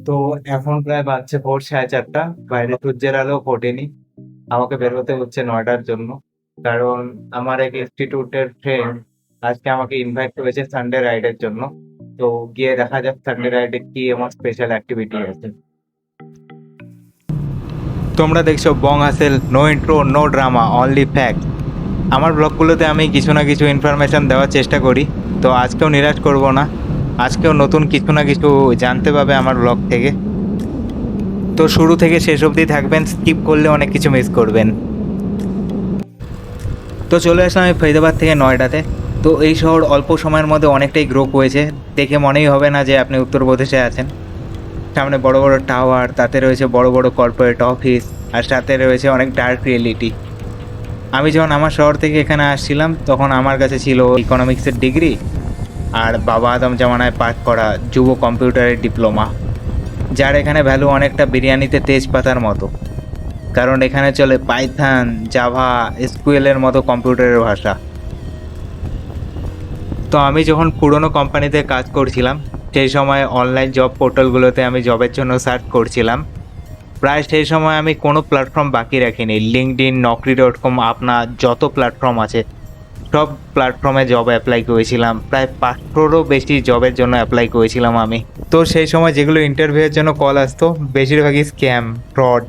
তো এখন প্রায় বাজছে ভোর 4:30। বাইরে সূর্যের আলো ফোটেনি। আমাকে বের হতে হচ্ছে 9টার জন্য। কারণ আমার এক ইনস্টিটিউটের ফ্রেন্ড আজকে আমাকে ইনভাইট করেছে সানডে রাইডের জন্য। তো গিয়ে দেখা যাক সানডে রাইডে কি এমন স্পেশাল অ্যাক্টিভিটি আছে। তোমরা দেখছো Bong Hustle, no intro no drama only fact. আমার ব্লগগুলোতে আমি কিছু না কিছু ইনফরমেশন দেওয়ার চেষ্টা করি। তো আজকেও নিরাশ করব না। আজকেও নতুন কিছু না কিছু জানতে পাবে আমার ব্লগ থেকে। তো শুরু থেকে শেষ অবধি থাকবেন, স্কিপ করলে অনেক কিছু মিস করবেন। তো চলে আসলাম আমি ফরিদাবাদ থেকে নয়ডাতে। তো এই শহর অল্প সময়ের মধ্যে অনেকটাই গ্রো করেছে। দেখে মনেই হবে না যে আপনি উত্তরপ্রদেশে আছেন। সামনে বড় বড় টাওয়ার, তাতে রয়েছে বড় বড় কর্পোরেট অফিস, আর সাথে রয়েছে অনেক ডার্ক রিয়েলিটি। আমি যখন আমার শহর থেকে এখানে আসছিলাম তখন আমার কাছে ছিল ইকোনমিক্সের ডিগ্রি আর বাবা আদম জামানায় পাঠ করা যুব কম্পিউটারের ডিপ্লোমা, যার এখানে ভ্যালু অনেকটা বিরিয়ানিতে তেজপাতার মতো। কারণ এখানে চলে পাইথন, জাভা, এসকিউএল-এর মতো কম্পিউটারের ভাষা। তো আমি যখন পুরনো কোম্পানিতে কাজ করছিলাম সেই সময় অনলাইন জব পোর্টালগুলোতে আমি জবের জন্য সার্চ করছিলাম। প্রায় সেই সময় আমি কোনো প্ল্যাটফর্ম বাকি রাখিনি। লিঙ্কডইন, Naukri.com, আপনার যত প্ল্যাটফর্ম আছে সব প্ল্যাটফর্মে জব অ্যাপ্লাই করেছিলাম। প্রায় 500-রও বেশি জবের জন্য অ্যাপ্লাই করেছিলাম আমি। তো সেই সময় যেগুলো ইন্টারভিউয়ের জন্য কল আসতো বেশিরভাগই স্ক্যাম, ফ্রড।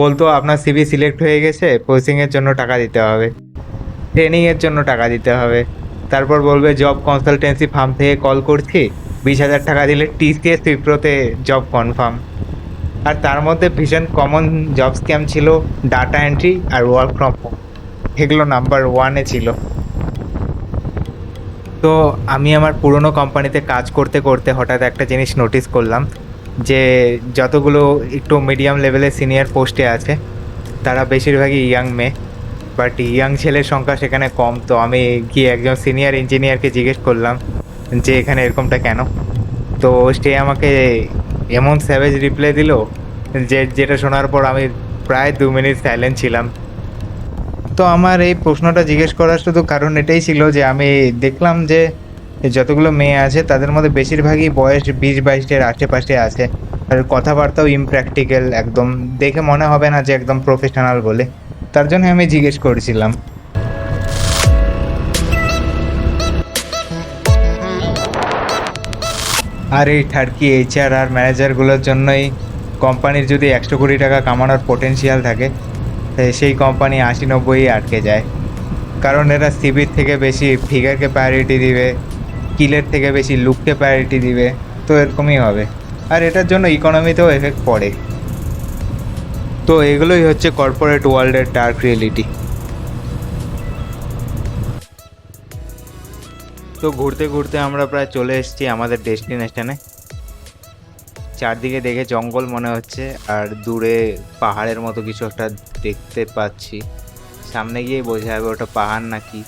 বলতো আপনার সিভি সিলেক্ট হয়ে গেছে, পোস্টিংয়ের জন্য টাকা দিতে হবে, ট্রেনিংয়ের জন্য টাকা দিতে হবে। তারপর বলবে জব কনসালটেন্সি ফার্ম থেকে কল করছি, 20,000 টাকা দিলে টিসিএস উইপ্রোতে জব কনফার্ম। আর তার মধ্যে ভীষণ কমন জব স্ক্যাম ছিল ডাটা এন্ট্রি আর ওয়ার্ক ফ্রম হোম। এগুলো নাম্বার ওয়ানে ছিল। তো আমি আমার পুরনো কোম্পানিতে কাজ করতে করতে হঠাৎ একটা জিনিস নোটিস করলাম যে যতগুলো একটু মিডিয়াম লেভেলের সিনিয়র পোস্টে আছে তারা বেশিরভাগই ইয়াং মেয়ে, বাট ইয়াং ছেলের সংখ্যা সেখানে কম। তো আমি গিয়ে একজন সিনিয়র ইঞ্জিনিয়ারকে জিজ্ঞেস করলাম যে এখানে এরকমটা কেন। তো সে আমাকে এমন স্যাভেজ রিপ্লাই দিল যেটা শোনার পর আমি প্রায় 2 মিনিট সাইলেন্ট ছিলাম। তো আমার এই প্রশ্নটা জিজ্ঞেস করার শুধু কারণ এটাই ছিল যে আমি দেখলাম যে যতগুলো মেয়ে আছে তাদের মধ্যে বেশিরভাগই বয়স 20-22-এর আশেপাশে আছে। আর কথাবার্তাও ইমপ্র্যাকটিক্যাল, একদম দেখে মনে হবে না যে একদম প্রফেশনাল বলে। তার জন্য আমি জিজ্ঞেস করেছিলাম। আর এই ঠাড়কি এইচআর আর ম্যানেজারগুলোর জন্যই কোম্পানির যদি 100 কোটি টাকা কামানোর পোটেনশিয়াল থাকে সেই কোম্পানি 80-90 আটকে যায়। কারণ এরা সিভির থেকে বেশি ফিগারকে প্রায়োরিটি দিবে, স্কিলের থেকে বেশি লুককে প্রায়োরিটি দিবে। তো এরকমই হবে, আর এটার জন্য ইকোনমিতেও এফেক্ট পড়ে। তো এগুলোই হচ্ছে কর্পোরেট ওয়ার্ল্ডের ডার্ক রিয়েলিটি। তো ঘুরতে ঘুরতে আমরা প্রায় চলে এসেছি আমাদের ডেস্টিনেশনে। চারদিকে দেখে জঙ্গল মনে হচ্ছে আর দূরে পাহাড়ের মতো কিছু একটা দেখতে পাচ্ছি। সামনে গিয়ে বোঝা যাবে ওটা পাহাড় নাকি।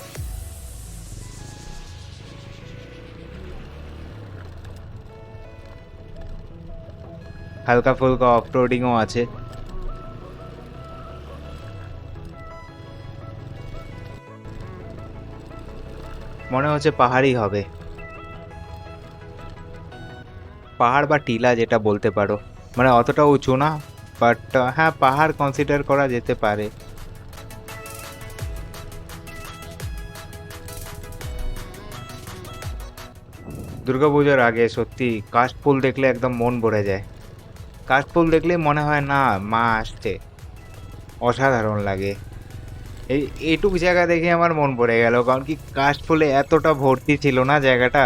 হালকা ফুলকা অফ রোডিংও আছে। মনে হচ্ছে পাহাড়ই হবে, পাহাড় বা টিলা যেটা বলতে পারো। মানে অতটা উঁচু না, বাট হ্যাঁ পাহাড় কনসিডার করা যেতে পারে। দুর্গাপুজোর আগে সত্যি কাশফুল দেখলে একদম মন ভরে যায়। কাশফুল দেখলে মনে হয় না মা আসছে, অসাধারণ লাগে। এই এইটুক জায়গা দেখে আমার মন ভরে গেল, কারণ কি কাশফুলে এতটা ভর্তি ছিল না জায়গাটা।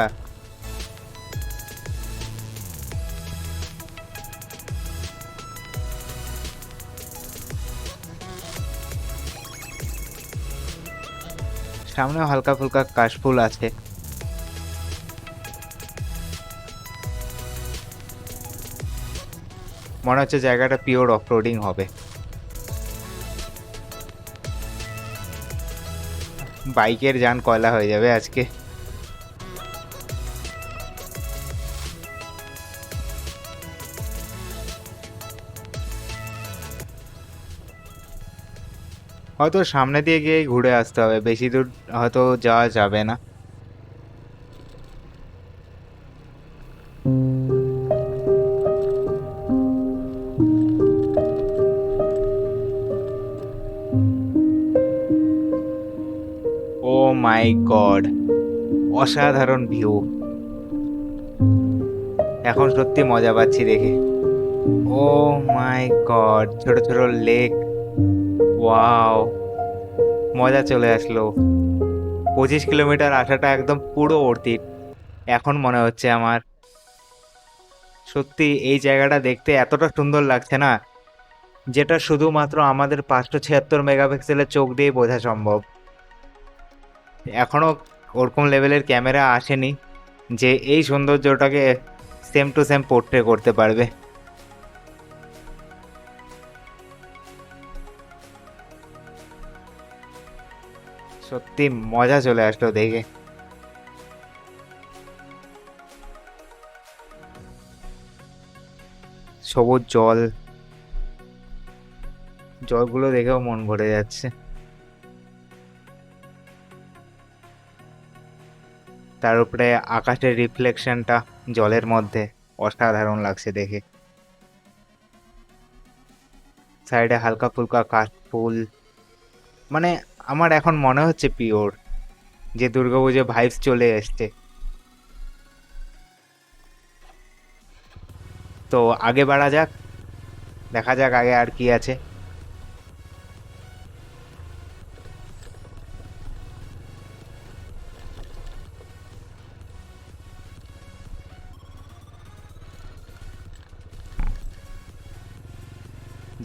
সামনেও হালকা ফুলকা কাশফুল আছে। মনে হচ্ছে জায়গাটা পিওর অফরোডিং হবে। বাইকের যান কয়লা হয়ে যাবে আজকে। হয়তো সামনে দিয়ে গিয়ে ঘুরে আসতে হবে, বেশি দূর হয়তো যাওয়া যাবে না। মাই গড, অসাধারণ ভিউ। এখন সত্যি মজা পাচ্ছি দেখে। ও মাই গড, ছোট ছোট লেক, ওয়াও, মজা চলে আসলো। 25 কিলোমিটার আসাটা একদম পুরো অর্থিত এখন মনে হচ্ছে আমার। সত্যি এই জায়গাটা দেখতে এতটা সুন্দর লাগছে না, যেটা শুধুমাত্র আমাদের 576 মেগাপিক্সেলের চোখ দিয়ে বোঝা সম্ভব। এখনো ওরকম লেভেলের ক্যামেরা আসেনি যে এই সৌন্দর্যটাকে সেম টু সেম পোর্ট্রে করতে পারবে। সত্যি মজা চলে আসলো দেখে। সবুজ জল, জলগুলো দেখেও মন ভরে যাচ্ছে। তার উপরে আকাশের রিফ্লেকশনটা জলের মধ্যে অসাধারণ লাগছে দেখে। সাইডে হালকা ফুলকা কাশফুল, মানে আমার এখন মনে হচ্ছে পিওর যে দুর্গাপুজো ভাইবস চলে এসছে। তো আগে বাড়া যাক, দেখা যাক আগে আর কি আছে।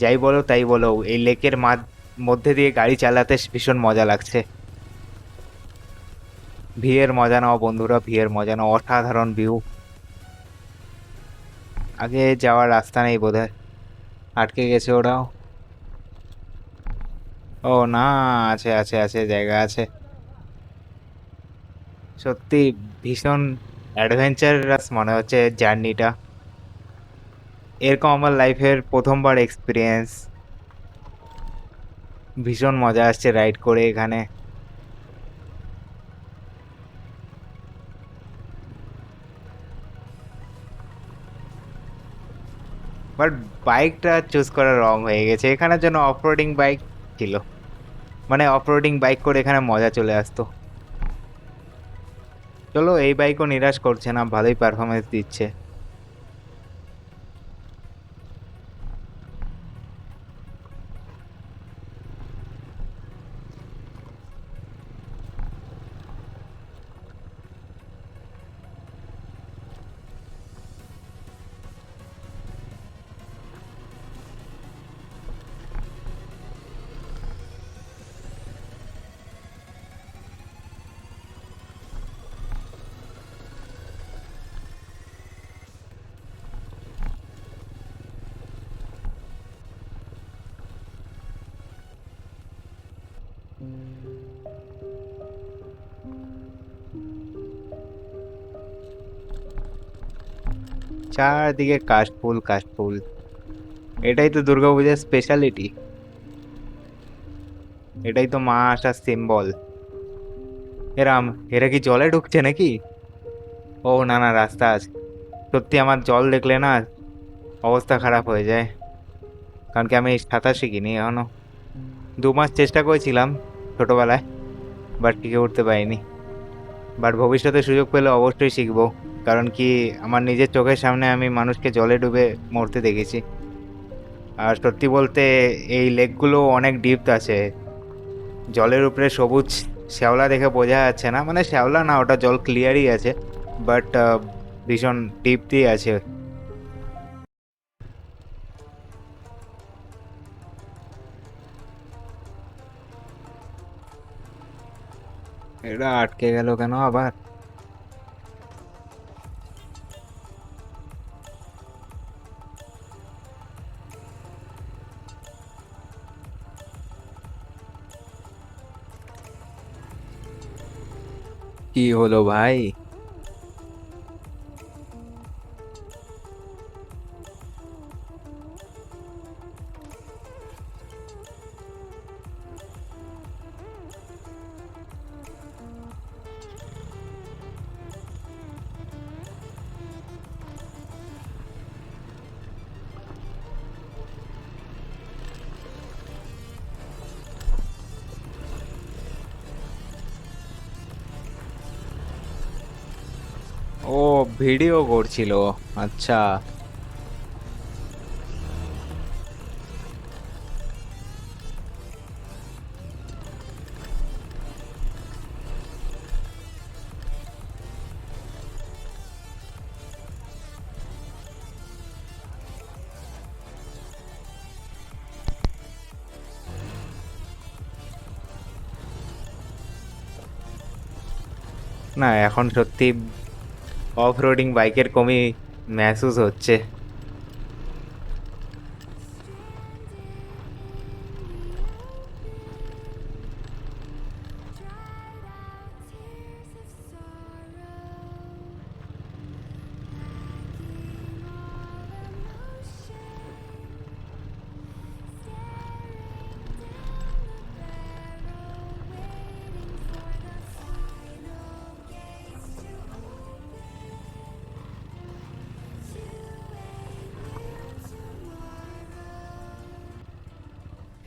যাই বলো তাই বলো, এই লেকের মধ্যে দিয়ে গাড়ি চালাতে ভীষণ মজা লাগছে। ভিড়ের মজা নাও বন্ধুরা, ভিড়ের মজা নাও, অসাধারণ ভিউ। আগে যাওয়ার রাস্তা নেই বোধহয়, আটকে গেছে ওরাও। ও না, আছে আছে আছে, জায়গা আছে। সত্যি ভীষণ অ্যাডভেঞ্চারাস মনে হচ্ছে জার্নিটা। এরকম আমার লাইফের প্রথমবার এক্সপিরিয়েন্স। ভীষণ মজা আসছে রাইড করে এখানে। বাট বাইকটা চুজ করা রং হয়ে গেছে, এখানের জন্য অফরোডিং বাইক ছিল, মানে অফরোডিং বাইক করে এখানে মজা চলে আসতো। চলো, এই বাইকও নিরাশ করছে না, ভালোই পারফরমেন্স দিচ্ছে। 4দিকে কাশফুল কাশফুল, এটাই তো দুর্গাপূজার স্পেশালিটি, এটাই তো মা আসার সিম্বল। এরাম, এরা কি জলে ঢুকছে নাকি? ও না না, রাস্তা আছে। সত্যি আমার জল দেখলে না অবস্থা খারাপ হয়ে যায়, কারণ কি আমি সাঁতার শিখিনি এখনো। 2 মাস চেষ্টা করেছিলাম ছোটবেলায়, বাট টিকে উঠতে পারিনি। বাট ভবিষ্যতে সুযোগ পেলে অবশ্যই শিখবো, কারণ কি আমার নিজের চোখের সামনে আমি মানুষকে জলে ডুবে মরতে দেখেছি। আর সত্যি বলতে এই লেকগুলো অনেক ডিপ আছে, জলের উপরে সবুজ শ্যাওলা দেখে বোঝা যাচ্ছে না, মানে শ্যাওলা না, ওটা জল ক্লিয়ারই আছে, বাট ভীষণ ডিপ দিয়ে আছে। এটা আটকে গেল কেন আবার? কি হলো ভাই? ও ভিডিও করছিল, আচ্ছা। না এখন সত্যি অফ রোডিং বাইকের কমই মেহসুস হচ্ছে।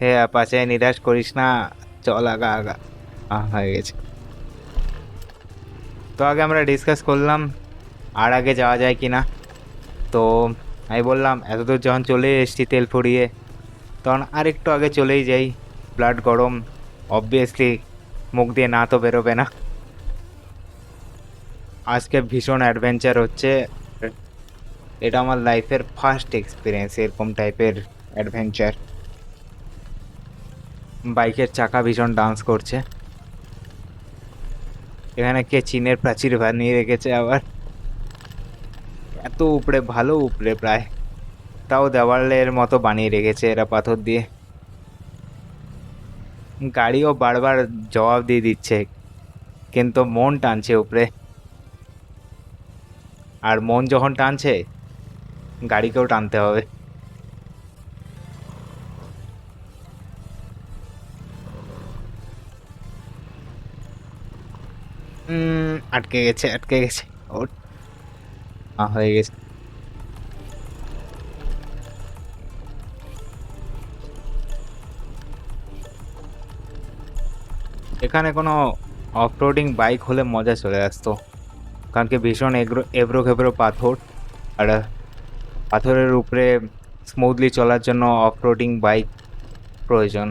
হে অ্যাপাচে, নিরাশ করিস না, চল আগা আগা। হয়ে গেছে। তো আগে আমরা ডিসকাস করলাম আর আগে যাওয়া যায় কি না। তো আমি বললাম এতদূর যখন চলে এসেছি তেল ফুরিয়ে, তখন আরেকটু আগে চলেই যাই। ব্লাড গরম, অবভিয়াসলি মুখ দিয়ে না তো বেরোবে না। আজকে ভীষণ অ্যাডভেঞ্চার হচ্ছে। এটা আমার লাইফের ফার্স্ট এক্সপিরিয়েন্স এরকম টাইপের অ্যাডভেঞ্চার। বাইকের চাকা ভীষণ ডান্স করছে। এখানে কে চীনের প্রাচীর বানিয়ে রেখেছে আবার, এত উপরে, ভালো উপরে প্রায়, তাও দেওয়ালের মতো বানিয়ে রেখেছে এরা পাথর দিয়ে। গাড়িও বারবার জবাব দিয়ে দিচ্ছে, কিন্তু মন টানছে উপরে। আর মন যখন টানছে গাড়িকেও টানতে হবে। আটকে গেছে, আটকে গেছে। ও হয়ে গেছে। এখানে কোনো অফরোডিং বাইক হলে মজা চলে আসতো, কারণ কি ভীষণ এবড়ো খেবড়ো পাথর। আর পাথরের উপরে স্মুথলি চলার জন্য অফরোডিং বাইক প্রয়োজন।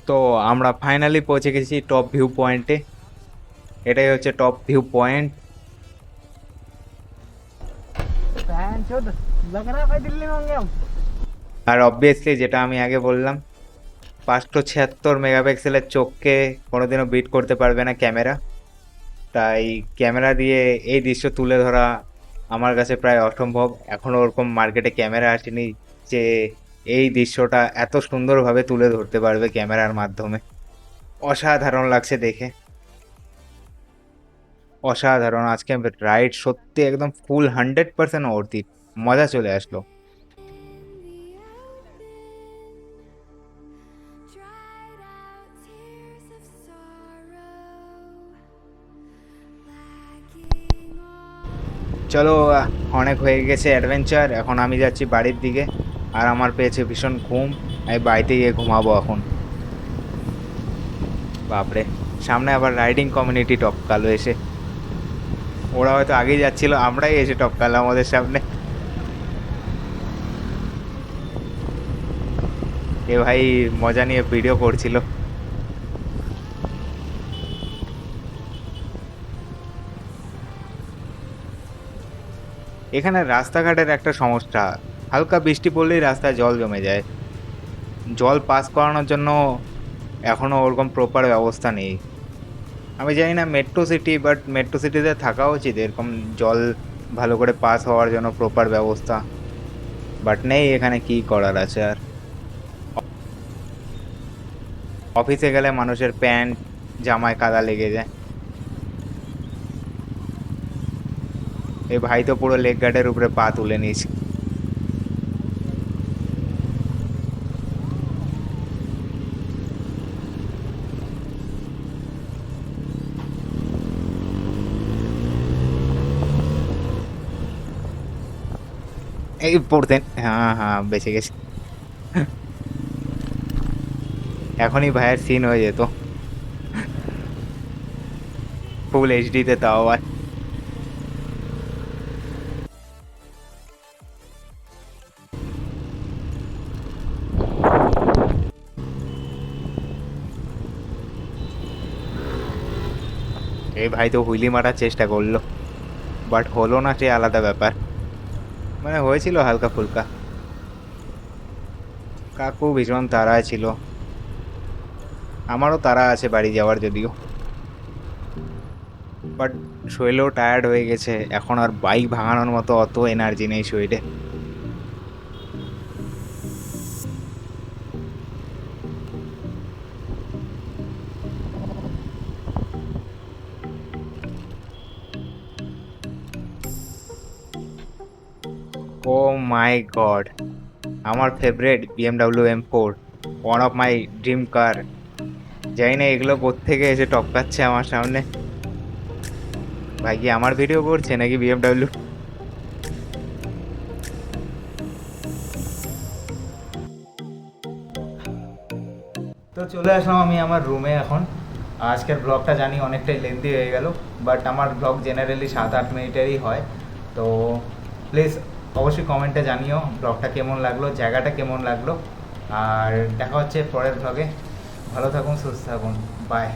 তো আমরা ফাইনালি পৌঁছে গেছি টপ ভিউ পয়েন্টে। এটাই হচ্ছে টপ ভিউ পয়েন্ট। আর অবভিয়াসলি যেটা আমি আগে বললাম, 576 মেগাপিক্সেলের চোখকে কোনোদিনও বিট করতে পারবে না ক্যামেরা। তাই ক্যামেরা দিয়ে এই দৃশ্য তুলে ধরা আমার কাছে প্রায় অসম্ভব। এখনও ওরকম মার্কেটে ক্যামেরা আসেনি যে এই দৃশ্যটা এত সুন্দরভাবে তুলে ধরতে পারবে ক্যামেরার মাধ্যমে। অসাধারণ লাগছে দেখে, অসাধারণ। আজকে রাইড সত্যি একদম ফুল 100% অর্থিত, মজা চলে আসলো। চলো, অনেক হয়ে গেছে অ্যাডভেঞ্চার, এখন আমি যাচ্ছি বাড়ির দিকে। আর আমার পেয়েছে ভীষণ ঘুম, আমি বাড়িতে গিয়ে ঘুমাবো এখন। বাপরে, সামনে আবার রাইডিং কমিউনিটি টপকালো এসে। ওরা হয়তো আগেই যাচ্ছিল, আমরাই এসে টপকালাম আমাদের সামনে। এ ভাই মজা নিয়ে ভিডিও করছিল। এখানে রাস্তাঘাটের একটা সমস্যা, হালকা বৃষ্টি পড়লেই রাস্তায় জল জমে যায়। জল পাস করানোর জন্য এখনও ওরকম প্রপার ব্যবস্থা নেই। আমি জানি না মেট্রো সিটি, বাট মেট্রো সিটিতে থাকা উচিত এরকম জল ভালো করে পাস হওয়ার জন্য প্রপার ব্যবস্থা, বাট নেই এখানে, কি করার আছে আর। অফিসে গেলে মানুষের প্যান্ট জামায় কাদা লেগে যায়। এই ভাই তো পুরো লেগ গার্ডের উপরে পা তুলে নিয়েছে। এই পড়তে, হ্যাঁ হ্যাঁ বেঁচে গেছে। এখনই ভাইয়ের সিন হয়ে যেত, ফুল এইচডিতে তাও আবার। এই ভাই তো হুইলি মারার চেষ্টা করলো, বাট হলো না, সে আলাদা ব্যাপার। মানে হয়েছিল হালকা ফুলকা। কাকু ভীষণ তাড়ায় ছিল, আমারও তাড়া আছে বাড়ি যাওয়ার যদিও, বাট শরীরেও টায়ার্ড হয়ে গেছে, এখন আর বাইক ভাঙানোর মতো অত এনার্জি নেই শরীরে। ও মাই গড, আমার favourite BMW M4, one of my dream কার। জানি না এগুলো কোত্থেকে এসে টপকাচ্ছে আমার সামনে। ভাই কি আমার ভিডিও করছে নাকি BMW? তো চলে আসলাম আমি আমার রুমে এখন। আজকের ব্লগটা জানি অনেকটাই লেন্দি হয়ে গেল, বাট আমার ব্লগ জেনারেলি 7-8 মিনিটেরই হয়। তো প্লিজ অবশ্যই কমেন্টে জানিও ব্লগটা কেমন লাগলো, জায়গাটা কেমন লাগলো। আর দেখা হচ্ছে পরের ব্লগে। ভালো থাকুন, সুস্থ থাকুন, বাই।